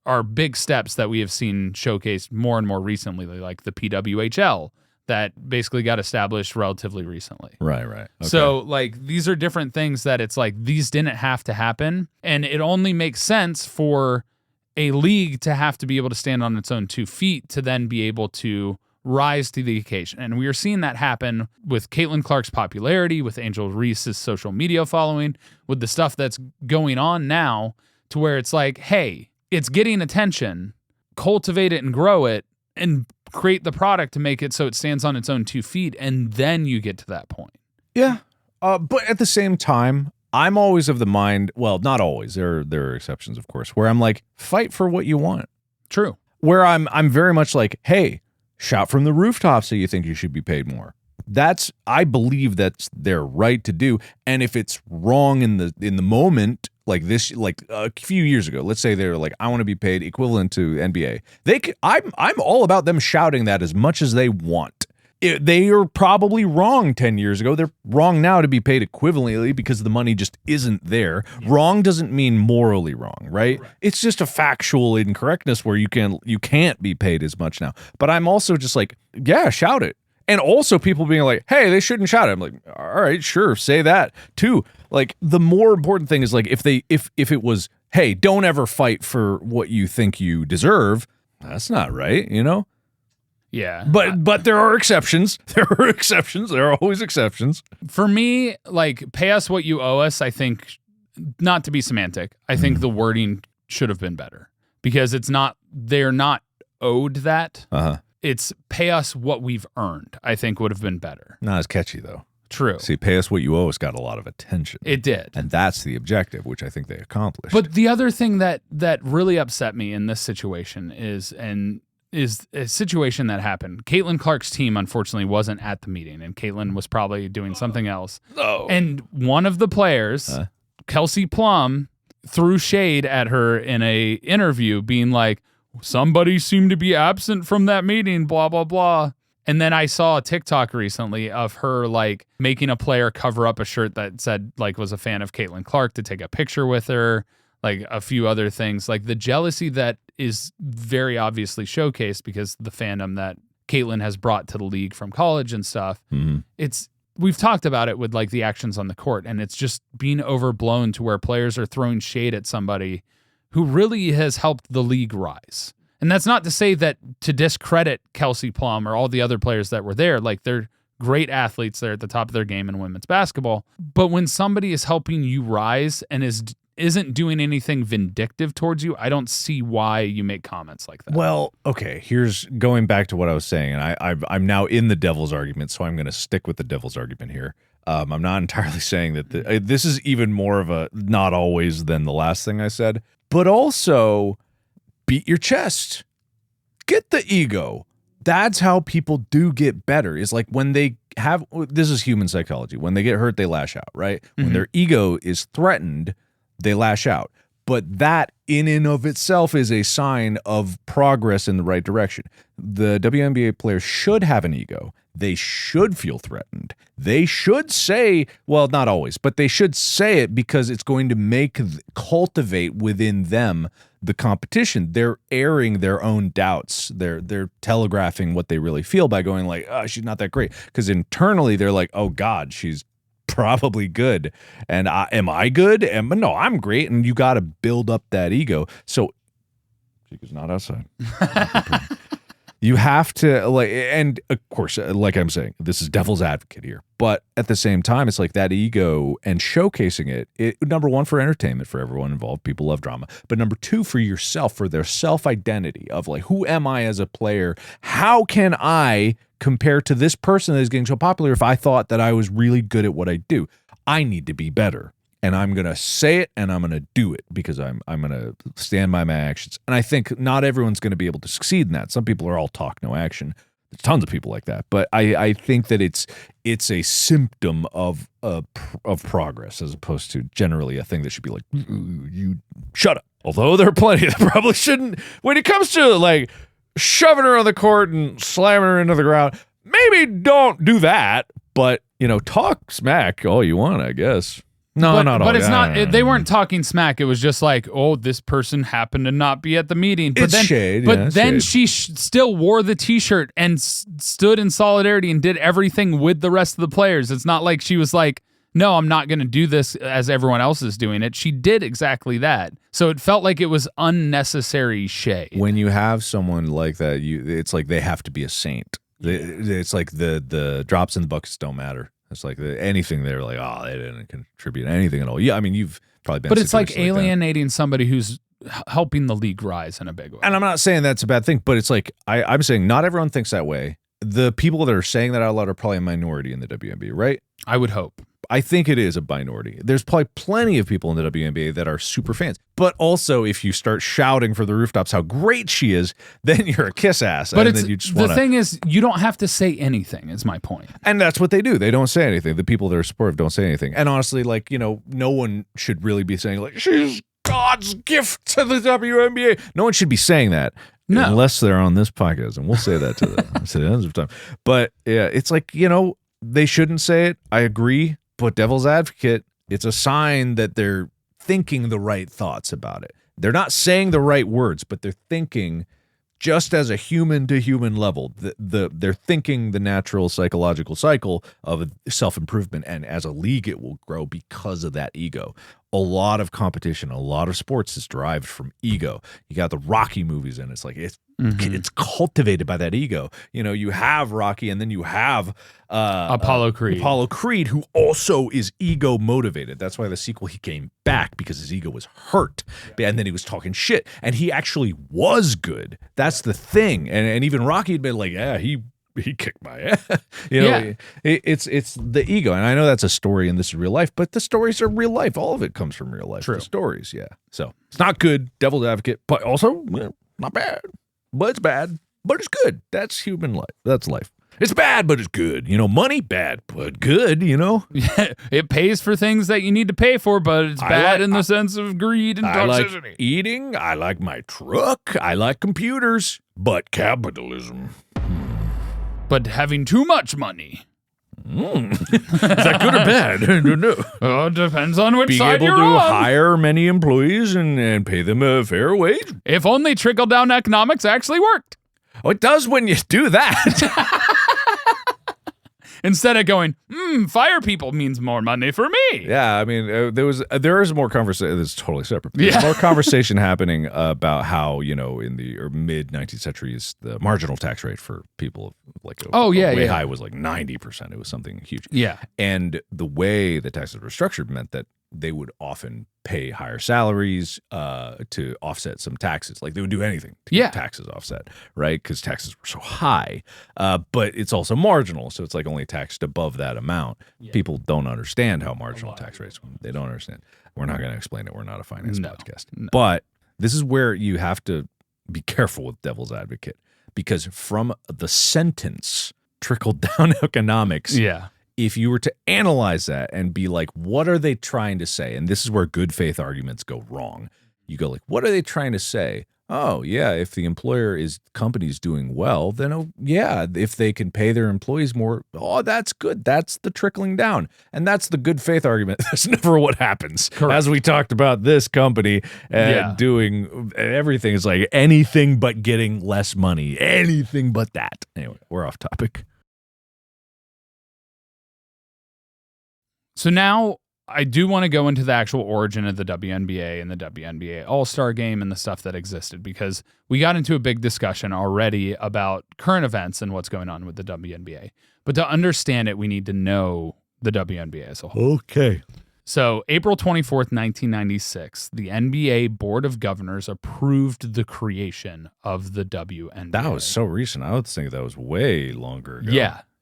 [SPEAKER 1] are big steps that we have seen showcased more and more recently, like the PWHL that basically got established relatively recently.
[SPEAKER 2] Right. Okay.
[SPEAKER 1] So like these are different things that it's like these didn't have to happen, and it only makes sense for a league to have to be able to stand on its own 2 feet to then be able to rise to the occasion. And we are seeing that happen with Caitlin Clark's popularity, with Angel Reese's social media following, with the stuff that's going on now, to where it's like, hey, it's getting attention, cultivate it and grow it, and create the product to make it so it stands on its own 2 feet, and then you get to that point.
[SPEAKER 2] Yeah. But at the same time, I'm always of the mind, well, not always, there are exceptions, of course, where I'm like, fight for what you want.
[SPEAKER 1] True.
[SPEAKER 2] Where I'm very much like, hey, shout from the rooftops that you think you should be paid more. I believe that's their right to do. And if it's wrong in the moment, like this, like a few years ago, let's say they're like, I want to be paid equivalent to NBA. I'm all about them shouting that as much as they want. They are probably wrong 10 years ago. They're wrong now to be paid equivalently because the money just isn't there. Yeah. Wrong doesn't mean morally wrong, right? It's just a factual incorrectness where you can't be paid as much now. But I'm also just like, yeah, shout it. And also people being like, hey, they shouldn't shout it. I'm like, all right, sure, say that too. Like the more important thing is like if it was, hey, don't ever fight for what you think you deserve, that's not right, you know?
[SPEAKER 1] Yeah.
[SPEAKER 2] But there are exceptions. There are exceptions. There are always exceptions.
[SPEAKER 1] For me, like, pay us what you owe us, I think, not to be semantic, I think the wording should have been better. Because they're not owed that.
[SPEAKER 2] Uh-huh.
[SPEAKER 1] It's pay us what we've earned, I think would have been better.
[SPEAKER 2] Not as catchy, though.
[SPEAKER 1] True.
[SPEAKER 2] See, pay us what you owe us got a lot of attention.
[SPEAKER 1] It did.
[SPEAKER 2] And that's the objective, which I think they accomplished.
[SPEAKER 1] But the other thing that really upset me in this situation is a situation that happened. Caitlin Clark's team, unfortunately, wasn't at the meeting, and Caitlin was probably doing something else.
[SPEAKER 2] Oh.
[SPEAKER 1] And one of the players, Kelsey Plum, threw shade at her in a interview, being like, somebody seemed to be absent from that meeting, blah, blah, blah. And then I saw a TikTok recently of her like making a player cover up a shirt that said like was a fan of Caitlin Clark to take a picture with her, like a few other things. Like the jealousy that is very obviously showcased because the fandom that Caitlin has brought to the league from college and stuff. Mm-hmm. We've talked about it with like the actions on the court, and it's just being overblown to where players are throwing shade at somebody who really has helped the league rise. And that's not to say that to discredit Kelsey Plum or all the other players that were there. Like, they're great athletes. They're at the top of their game in women's basketball. But when somebody is helping you rise and isn't doing anything vindictive towards you, I don't see why you make comments like that.
[SPEAKER 2] Well, okay, here's going back to what I was saying, and I'm now in the devil's argument, so I'm going to stick with the devil's argument here. I'm not entirely saying that this is even more of a not always than the last thing I said, but also beat your chest. Get the ego. That's how people do get better. Is like when they have, this is human psychology. When they get hurt, they lash out, right? Mm-hmm. When their ego is threatened, they lash out. But that in and of itself is a sign of progress in the right direction. The WNBA players should have an ego. They should feel threatened. They should say, well, not always, but they should say it because it's going to cultivate within them the competition. They're airing their own doubts. They're telegraphing what they really feel by going like, oh, she's not that great. Because internally they're like, oh God, she's probably good. And am I good? No, I'm great. And you got to build up that ego. So Chica's not outside. You have to, like, and of course, like I'm saying, this is devil's advocate here. But at the same time, it's like that ego and showcasing it, number one, for entertainment for everyone involved. People love drama. But number two, for yourself, for their self-identity of like, who am I as a player? How can I compare to this person that is getting so popular if I thought that I was really good at what I do? I need to be better. And I'm going to say it and I'm going to do it because I'm going to stand by my actions. And I think not everyone's going to be able to succeed in that. Some people are all talk, no action. There's tons of people like that. But I think that it's a symptom of progress as opposed to generally a thing that should be like, you shut up. Although there are plenty that probably shouldn't. When it comes to like shoving her on the court and slamming her into the ground, maybe don't do that. But, talk smack all you want, I guess. No, not all.
[SPEAKER 1] But it's not.
[SPEAKER 2] Yeah.
[SPEAKER 1] They weren't talking smack. It was just like, oh, this person happened to not be at the meeting. But
[SPEAKER 2] It's
[SPEAKER 1] then,
[SPEAKER 2] shade,
[SPEAKER 1] But
[SPEAKER 2] yeah, it's
[SPEAKER 1] then
[SPEAKER 2] shade.
[SPEAKER 1] she still wore the T-shirt and stood in solidarity and did everything with the rest of the players. It's not like she was like, no, I'm not going to do this as everyone else is doing it. She did exactly that. So it felt like it was unnecessary shade.
[SPEAKER 2] When you have someone like that, it's like they have to be a saint. It's like the drops in the buckets don't matter. It's like anything they're like, oh, they didn't contribute anything at all. Yeah, I mean, you've probably been.
[SPEAKER 1] But it's like
[SPEAKER 2] situations that.
[SPEAKER 1] alienating somebody who's helping the league rise in a big way.
[SPEAKER 2] And I'm not saying that's a bad thing, but it's like I'm saying not everyone thinks that way. The people that are saying that out loud are probably a minority in the WNBA, right?
[SPEAKER 1] I would hope.
[SPEAKER 2] I think it is a minority. There's probably plenty of people in the WNBA that are super fans. But also, if you start shouting for the rooftops how great she is, then you're a kiss ass.
[SPEAKER 1] But
[SPEAKER 2] and then you just
[SPEAKER 1] the thing is, you don't have to say anything, is my point.
[SPEAKER 2] And that's what they do. They don't say anything. The people that are supportive don't say anything. And honestly, like, no one should really be saying, like, she's God's gift to the WNBA. No one should be saying that.
[SPEAKER 1] No.
[SPEAKER 2] Unless they're on this podcast. And we'll say that to them. At the end of time. But yeah, it's like, they shouldn't say it. I agree. But devil's advocate, it's a sign that they're thinking the right thoughts about it. They're not saying the right words, but they're thinking just as a human to human level. They're thinking the natural psychological cycle of self-improvement, and as a league it will grow because of that ego. A lot of competition, a lot of sports is derived from ego. You got the Rocky movies, and it's like it's cultivated by that ego. You have Rocky, and then you have
[SPEAKER 1] Apollo Creed.
[SPEAKER 2] Apollo Creed, who also is ego motivated. That's why the sequel, he came back because his ego was hurt, and then he was talking shit, and he actually was good. That's the thing, and even Rocky had been like, yeah, he kicked my ass. It's the ego, and I know that's a story, and this is real life, but the stories are real life. All of it comes from real life.
[SPEAKER 1] True.
[SPEAKER 2] The stories, yeah. So it's not good, devil's advocate, but also not bad. But it's bad, but it's good. That's human life. That's life. It's bad, but it's good. Money, bad, but good,
[SPEAKER 1] It pays for things that you need to pay for, but it's bad in the sense of greed and
[SPEAKER 2] I
[SPEAKER 1] toxicity.
[SPEAKER 2] like eating. I like my truck. I like computers. But capitalism.
[SPEAKER 1] But having too much money.
[SPEAKER 2] Is that good or bad? I don't know.
[SPEAKER 1] Oh, it depends on which
[SPEAKER 2] Being
[SPEAKER 1] side
[SPEAKER 2] able
[SPEAKER 1] you're
[SPEAKER 2] to
[SPEAKER 1] on.
[SPEAKER 2] hire many employees and pay them a fair wage.
[SPEAKER 1] If only trickle-down economics actually worked.
[SPEAKER 2] Oh, it does when you do that.
[SPEAKER 1] Instead of going, fire people means more money for me.
[SPEAKER 2] Yeah, I mean, there is more conversation. This is totally separate. There's
[SPEAKER 1] Yeah.
[SPEAKER 2] more conversation happening about how in the mid 19th centuries the marginal tax rate for people like way high was like 90%. It was something huge.
[SPEAKER 1] Yeah.
[SPEAKER 2] And the way the taxes were structured meant that they would often pay higher salaries to offset some taxes. Like they would do anything to get taxes offset, right? Because taxes were so high. But it's also marginal, so it's like only taxed above that amount. Yeah. People don't understand how marginal tax rates. They don't understand. We're not going to explain it. We're not a finance podcast. No. But this is where you have to be careful with devil's advocate, because from the sentence trickle down economics.
[SPEAKER 1] Yeah.
[SPEAKER 2] If you were to analyze that and be like, what are they trying to say? And this is where good faith arguments go wrong. You go like, what are they trying to say? Oh, yeah, if the company's doing well, then, if they can pay their employees more, that's good. That's the trickling down. And that's the good faith argument. That's never what happens.
[SPEAKER 1] Correct.
[SPEAKER 2] As we talked about this company doing everything is like anything but getting less money. Anything but that. Anyway, we're off topic.
[SPEAKER 1] So now I do want to go into the actual origin of the WNBA and the WNBA All-Star Game and the stuff that existed, because we got into a big discussion already about current events and what's going on with the WNBA. But to understand it, we need to know the WNBA as a whole.
[SPEAKER 2] Okay.
[SPEAKER 1] So April 24th, 1996, the NBA Board of Governors approved the creation of the WNBA.
[SPEAKER 2] That was so recent. I would think that was way longer ago.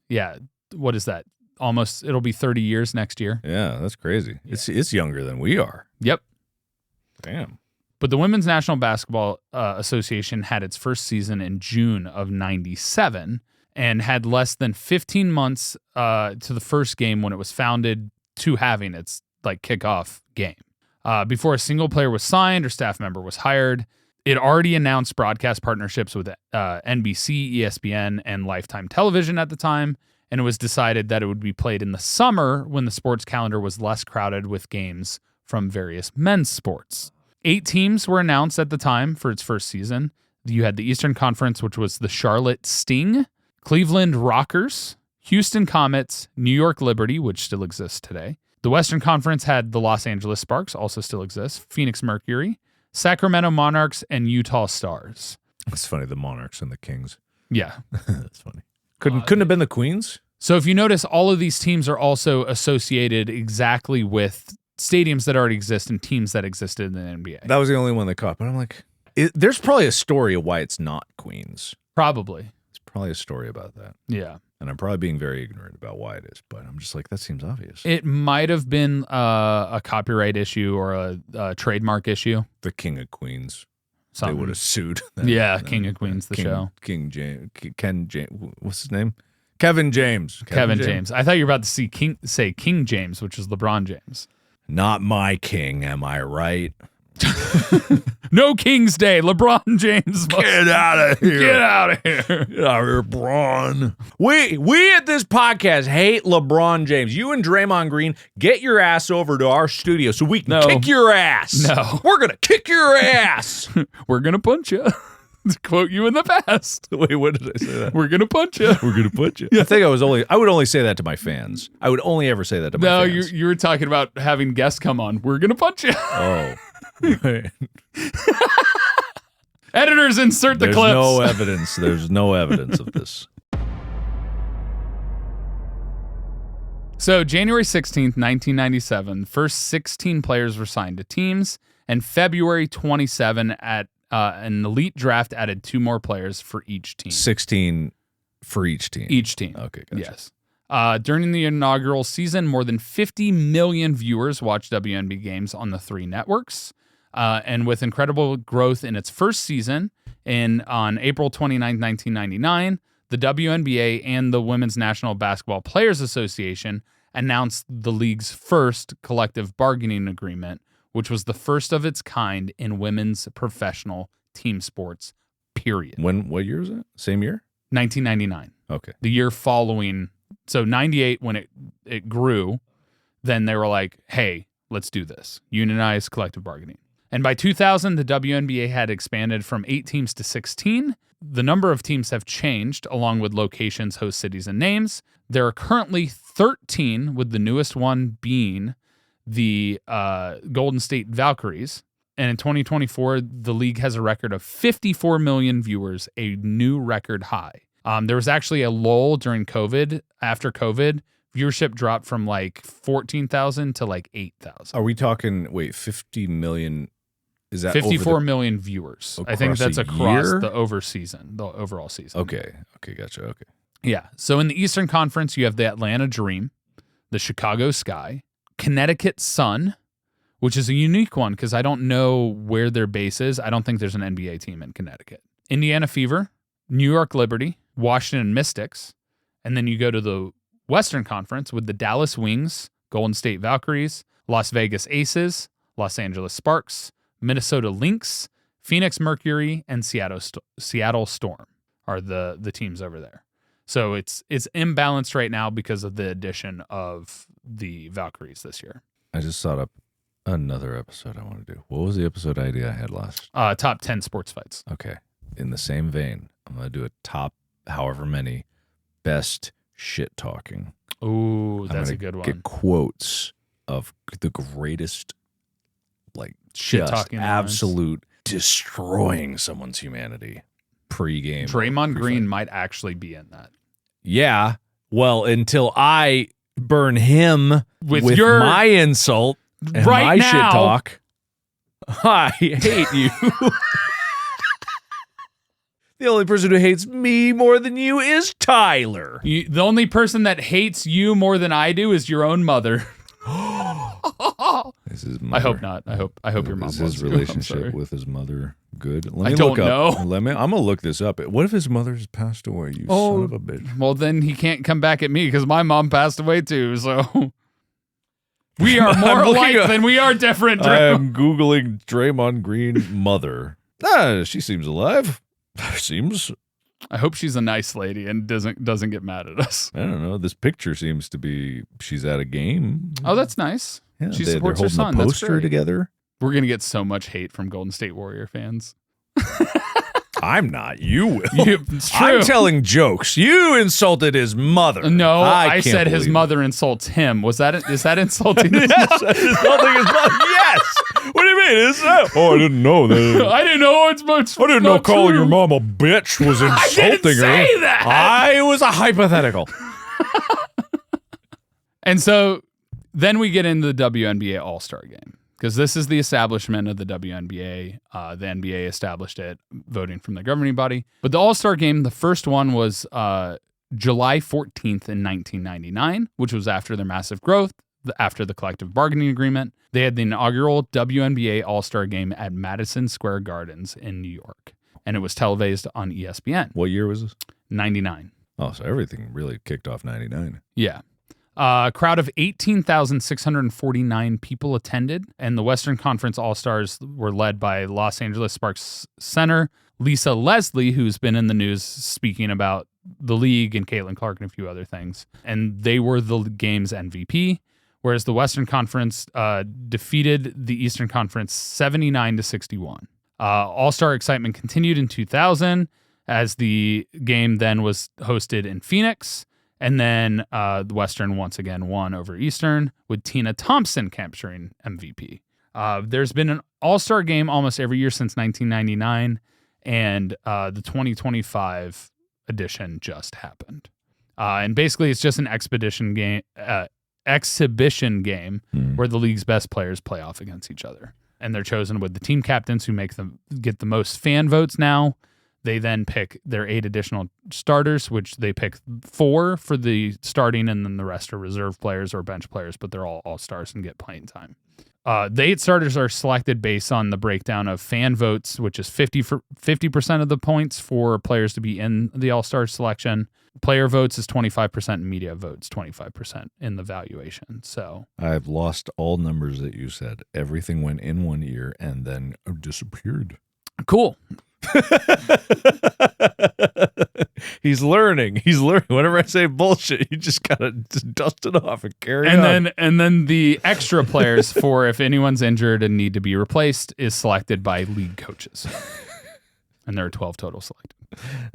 [SPEAKER 1] Yeah. What is that? It'll be 30 years next year.
[SPEAKER 2] Yeah, that's crazy. Yeah. It's younger than we are.
[SPEAKER 1] Yep.
[SPEAKER 2] Damn.
[SPEAKER 1] But the Women's National Basketball Association had its first season in June of 97 and had less than 15 months to the first game when it was founded to having its kickoff game. Before a single player was signed or staff member was hired, it already announced broadcast partnerships with NBC, ESPN, and Lifetime Television at the time. and it was decided that it would be played in the summer when the sports calendar was less crowded with games from various men's sports. 8 teams were announced at the time for its first season. You had the Eastern Conference, which was the Charlotte Sting, Cleveland Rockers, Houston Comets, New York Liberty, which still exists today. The Western Conference had the Los Angeles Sparks, also still exists, Phoenix Mercury, Sacramento Monarchs, and Utah Stars.
[SPEAKER 2] It's funny, the Monarchs and the Kings.
[SPEAKER 1] Yeah.
[SPEAKER 2] That's funny. Couldn't have been the Queens?
[SPEAKER 1] So if you notice, all of these teams are also associated exactly with stadiums that already exist and teams that existed in the NBA.
[SPEAKER 2] That was the only one that caught. But I'm like, there's probably a story of why it's not Queens.
[SPEAKER 1] Probably.
[SPEAKER 2] There's probably a story about that.
[SPEAKER 1] Yeah.
[SPEAKER 2] And I'm probably being very ignorant about why it is. But I'm just like, that seems obvious.
[SPEAKER 1] It might have been a copyright issue or a trademark issue.
[SPEAKER 2] The King of Queens.
[SPEAKER 1] Something.
[SPEAKER 2] They would have sued.
[SPEAKER 1] King of Queens, the show.
[SPEAKER 2] King James. Ken James. What's his name? Kevin James.
[SPEAKER 1] Kevin James. I thought you were about to say King James, which is LeBron James.
[SPEAKER 2] Not my king, am I right?
[SPEAKER 1] No King's Day. LeBron James.
[SPEAKER 2] Get out of here.
[SPEAKER 1] Get out of here.
[SPEAKER 2] Get out of here, Bron. We at this podcast hate LeBron James. You and Draymond Green, get your ass over to our studio so we can kick your ass.
[SPEAKER 1] No.
[SPEAKER 2] We're going to kick your ass.
[SPEAKER 1] We're going to punch you. To quote you in the past.
[SPEAKER 2] Wait, what did I say that?
[SPEAKER 1] We're going to punch you.
[SPEAKER 2] We're going to punch you. I think I would only say that to my fans. I would only ever say that to my fans.
[SPEAKER 1] No, you were talking about having guests come on. We're going to punch you.
[SPEAKER 2] Oh. Right.
[SPEAKER 1] Editors, insert the clips.
[SPEAKER 2] There's no evidence of this.
[SPEAKER 1] So January 16th, 1997, first 16 players were signed to teams, and February 27 at an elite draft added 2 more players for each team.
[SPEAKER 2] 16 for each team.
[SPEAKER 1] Each team.
[SPEAKER 2] Okay, gotcha.
[SPEAKER 1] Yes. During the inaugural season, more than 50 million viewers watched WNBA games on the 3 networks. And with incredible growth in its first season, on April 29, 1999, the WNBA and the Women's National Basketball Players Association announced the league's first collective bargaining agreement, which was the first of its kind in women's professional team sports, period.
[SPEAKER 2] What year was that? Same year?
[SPEAKER 1] 1999.
[SPEAKER 2] Okay.
[SPEAKER 1] The year following. So 98, when it grew, then they were like, hey, let's do this. Unionize collective bargaining. And by 2000, the WNBA had expanded from 8 teams to 16. The number of teams have changed, along with locations, host cities, and names. There are currently 13, with the newest one being the Golden State Valkyries. And in 2024, the league has a record of 54 million viewers, a new record high. There was actually a lull during COVID. After COVID, viewership dropped from like 14,000 to like 8,000.
[SPEAKER 2] Are we talking, 50 million? Is that
[SPEAKER 1] 54 million viewers? I think that's across the overall season.
[SPEAKER 2] Okay, gotcha. Okay.
[SPEAKER 1] Yeah. So in the Eastern Conference, you have the Atlanta Dream, the Chicago Sky, Connecticut Sun, which is a unique one because I don't know where their base is. I don't think there's an NBA team in Connecticut. Indiana Fever, New York Liberty, Washington Mystics, and then you go to the Western Conference with the Dallas Wings, Golden State Valkyries, Las Vegas Aces, Los Angeles Sparks, Minnesota Lynx, Phoenix Mercury, and Seattle Storm are the teams over there. So it's imbalanced right now because of the addition of the Valkyries this year.
[SPEAKER 2] I just thought up another episode I want to do. What was the episode idea I had last?
[SPEAKER 1] Top 10 sports fights.
[SPEAKER 2] Okay. In the same vein, I'm going to do a top however many best shit talking.
[SPEAKER 1] Ooh, that's a good one.
[SPEAKER 2] Get quotes of the greatest, like,
[SPEAKER 1] shit
[SPEAKER 2] just
[SPEAKER 1] talking,
[SPEAKER 2] absolute destroying someone's humanity pre-game.
[SPEAKER 1] Draymond Green might actually be in that.
[SPEAKER 2] Yeah. Well, until I burn him with my insult and
[SPEAKER 1] right
[SPEAKER 2] my
[SPEAKER 1] now,
[SPEAKER 2] shit talk. I hate you. The only person who hates me more than you is Tyler.
[SPEAKER 1] The only person that hates you more than I do is your own mother.
[SPEAKER 2] Is his mother,
[SPEAKER 1] I hope not. I hope your mom
[SPEAKER 2] is
[SPEAKER 1] loves
[SPEAKER 2] his
[SPEAKER 1] you.
[SPEAKER 2] relationship with his mother good?
[SPEAKER 1] I don't know.
[SPEAKER 2] I'm gonna look this up. What if his mother's passed away? You son of a bitch.
[SPEAKER 1] Well, then he can't come back at me because my mom passed away too. So we are more alike than we are different.
[SPEAKER 2] I am Googling Draymond Green mother. She seems alive. Seems
[SPEAKER 1] I hope she's a nice lady and doesn't get mad at us.
[SPEAKER 2] I don't know. This picture seems to be she's at a game.
[SPEAKER 1] Oh, that's nice.
[SPEAKER 2] Yeah,
[SPEAKER 1] She
[SPEAKER 2] they're
[SPEAKER 1] supports her
[SPEAKER 2] holding
[SPEAKER 1] son.
[SPEAKER 2] a
[SPEAKER 1] That's
[SPEAKER 2] poster
[SPEAKER 1] great.
[SPEAKER 2] together.
[SPEAKER 1] We're going to get so much hate from Golden State Warrior fans.
[SPEAKER 2] I'm not. You will.
[SPEAKER 1] It's true.
[SPEAKER 2] I'm telling jokes. You insulted his mother.
[SPEAKER 1] No, I
[SPEAKER 2] can't
[SPEAKER 1] said his
[SPEAKER 2] believe it.
[SPEAKER 1] mother insults him. Is that insulting his
[SPEAKER 2] Yes,
[SPEAKER 1] mother?
[SPEAKER 2] insulting his mother. Yes. What do you mean? Oh, I didn't know that.
[SPEAKER 1] I didn't know it's much.
[SPEAKER 2] I didn't know calling your mom a bitch was insulting
[SPEAKER 1] I didn't say
[SPEAKER 2] her.
[SPEAKER 1] that.
[SPEAKER 2] It was a hypothetical.
[SPEAKER 1] And so then we get into the WNBA All-Star Game, because this is the establishment of the WNBA. The NBA established it, voting from the governing body. But the All-Star Game, the first one was July 14th in 1999, which was after their massive growth, after the collective bargaining agreement. They had the inaugural WNBA All-Star Game at Madison Square Gardens in New York, and it was televised on ESPN.
[SPEAKER 2] What year was this?
[SPEAKER 1] 99.
[SPEAKER 2] Oh, so everything really kicked off 99.
[SPEAKER 1] Yeah. A crowd of 18,649 people attended, and the Western Conference All-Stars were led by Los Angeles Sparks center Lisa Leslie, who's been in the news speaking about the league, and Caitlin Clark and a few other things. And they were the game's MVP, whereas the Western Conference defeated the Eastern Conference 79-61. All-Star excitement continued in 2000 as the game then was hosted in Phoenix. And then the Western once again won over Eastern, with Tina Thompson capturing MVP. There's been an All-Star game almost every year since 1999, and the 2025 edition just happened. And basically, it's just an exhibition game where the league's best players play off against each other, and they're chosen with the team captains who get the most fan votes now. They then pick their 8 additional starters, which they pick 4 for the starting, and then the rest are reserve players or bench players, but they're all all-stars and get playing time. The 8 starters are selected based on the breakdown of fan votes, which is 50% of the points for players to be in the all-star selection. Player votes is 25%, and media votes 25% in the valuation. So
[SPEAKER 2] I've lost all numbers that you said. Everything went in one ear and then disappeared.
[SPEAKER 1] cool.
[SPEAKER 2] He's learning. Whenever I say bullshit, you just gotta just dust it off and carry on.
[SPEAKER 1] And then the extra players for if anyone's injured and need to be replaced is selected by league coaches. And there are 12 total selected.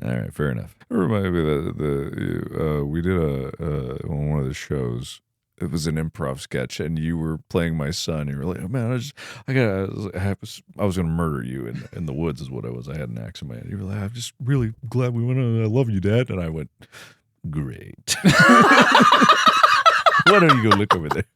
[SPEAKER 2] All right, fair enough. It reminded me that we did on one of the shows. It was an improv sketch, and you were playing my son. You were like, "Oh man, I was going to murder you in the woods." Is what I was. I had an axe in my hand. You were like, "I'm just really glad we went on. I love you, Dad." And I went, "Great." Why don't you go look over there?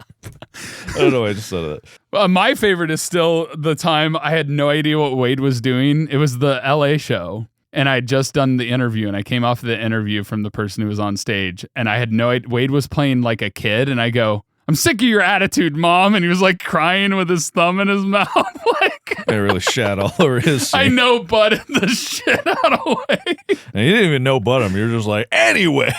[SPEAKER 2] I don't know. I just thought of that.
[SPEAKER 1] My favorite is still the time I had no idea what Wade was doing. It was the LA show. And I had just done the interview, and I came off the interview from the person who was on stage, and I had no idea. Wade was playing like a kid, and I go, "I'm sick of your attitude, Mom." And he was like crying with his thumb in his mouth. Like,
[SPEAKER 2] I really shat all over his scene.
[SPEAKER 1] I know butted the shit out of Wade.
[SPEAKER 2] And you didn't even know but him. You're just like, anyway.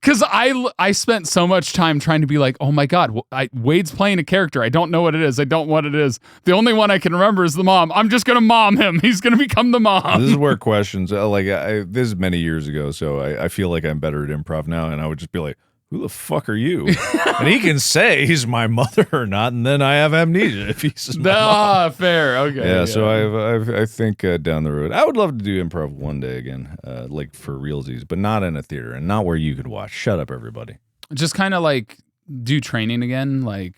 [SPEAKER 1] Because I spent so much time trying to be like, oh my God, Wade's playing a character. I don't know what it is. I don't know what it is. The only one I can remember is the mom. I'm just going to mom him. He's going to become the mom.
[SPEAKER 2] This is where questions, this is many years ago, so I feel like I'm better at improv now, and I would just be like, who the fuck are you? And he can say he's my mother or not, and then I have amnesia if he's my mom.
[SPEAKER 1] Fair. Okay.
[SPEAKER 2] Yeah, so I think down the road, I would love to do improv one day again, like for realsies, but not in a theater and not where you could watch. Shut up, everybody.
[SPEAKER 1] Just kind of like do training again, like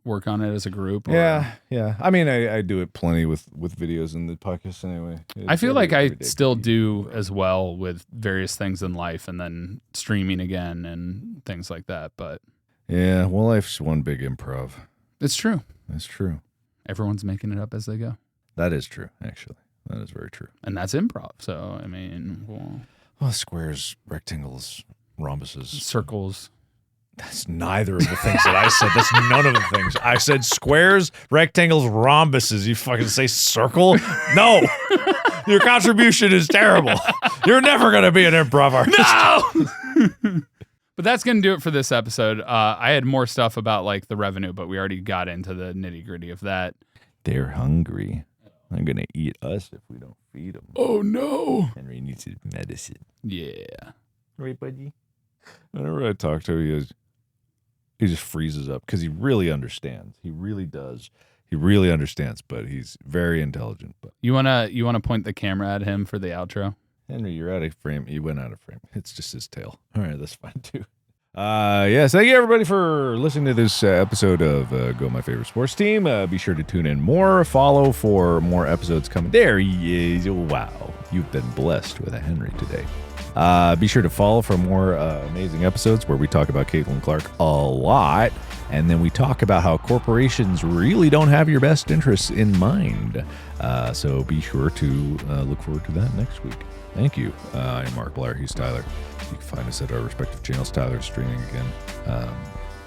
[SPEAKER 1] work on it as a group. Or...
[SPEAKER 2] Yeah. I mean, I do it plenty with videos in the podcast anyway.
[SPEAKER 1] I feel like I still do as well with various things in life, and then streaming again and things like that. But
[SPEAKER 2] yeah, well, life's one big improv.
[SPEAKER 1] It's true.
[SPEAKER 2] That's true.
[SPEAKER 1] Everyone's making it up as they go.
[SPEAKER 2] That is true, actually. That is very true.
[SPEAKER 1] And that's improv. So, I mean,
[SPEAKER 2] well, squares, rectangles, rhombuses,
[SPEAKER 1] circles.
[SPEAKER 2] That's neither of the things that I said. That's none of the things. I said squares, rectangles, rhombuses. You fucking say circle? No. Your contribution is terrible. You're never going to be an improv artist.
[SPEAKER 1] No! But that's going to do it for this episode. I had more stuff about like the revenue, but we already got into the nitty gritty of that.
[SPEAKER 2] They're hungry. They're going to eat us if we don't feed him.
[SPEAKER 1] Oh, no.
[SPEAKER 2] Henry needs his medicine.
[SPEAKER 1] Yeah.
[SPEAKER 2] Right, buddy? Whenever I talk to him, he just freezes up because he really understands. He really does. He really understands, but he's very intelligent. But
[SPEAKER 1] You wanna point the camera at him for the outro?
[SPEAKER 2] Henry, you're out of frame. You went out of frame. It's just his tail. All right, that's fine too. Yes, thank you everybody for listening to this episode of Go My Favorite Sports Team. Be sure to tune in more. Follow for more episodes coming. There he is. Wow, you've been blessed with a Henry today. Be sure to follow for more amazing episodes where we talk about Caitlin Clark a lot. And then we talk about how corporations really don't have your best interests in mind. So be sure to look forward to that next week. Thank you. I'm Markiplier. He's Tyler. You can find us at our respective channels. Tyler's streaming again.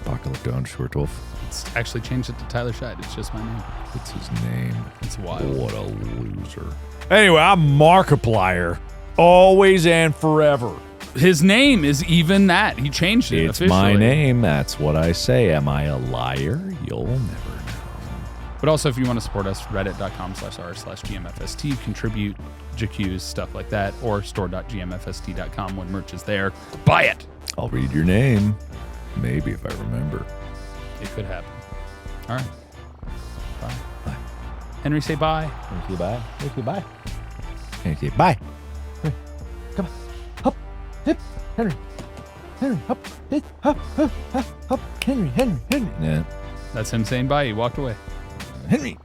[SPEAKER 2] Apocalypto_12.
[SPEAKER 1] It's actually changed it to Tyler Scheid. It's just my name.
[SPEAKER 2] It's his name.
[SPEAKER 1] It's wild.
[SPEAKER 2] What a loser. Anyway, I'm Markiplier. Always and forever.
[SPEAKER 1] His name is even that. He changed it
[SPEAKER 2] It's
[SPEAKER 1] officially.
[SPEAKER 2] my name. That's what I say. Am I a liar? You'll never know.
[SPEAKER 1] But also, if you want to support us, reddit.com/r/GMFST, contribute, JQs, stuff like that, or store.gmfst.com when merch is there. Buy it.
[SPEAKER 2] I'll read your name. Maybe if I remember.
[SPEAKER 1] It could happen. All right. Bye.
[SPEAKER 2] Bye.
[SPEAKER 1] Henry, say bye.
[SPEAKER 2] Thank you, bye. Thank you, bye. Thank you, bye. Come on. Hop. Hip. Henry. Henry. Hop. Hip. Hop. Hop. Hop. Hop. Henry. Henry. Henry. Yeah.
[SPEAKER 1] That's him saying bye. He walked away.
[SPEAKER 2] Henry.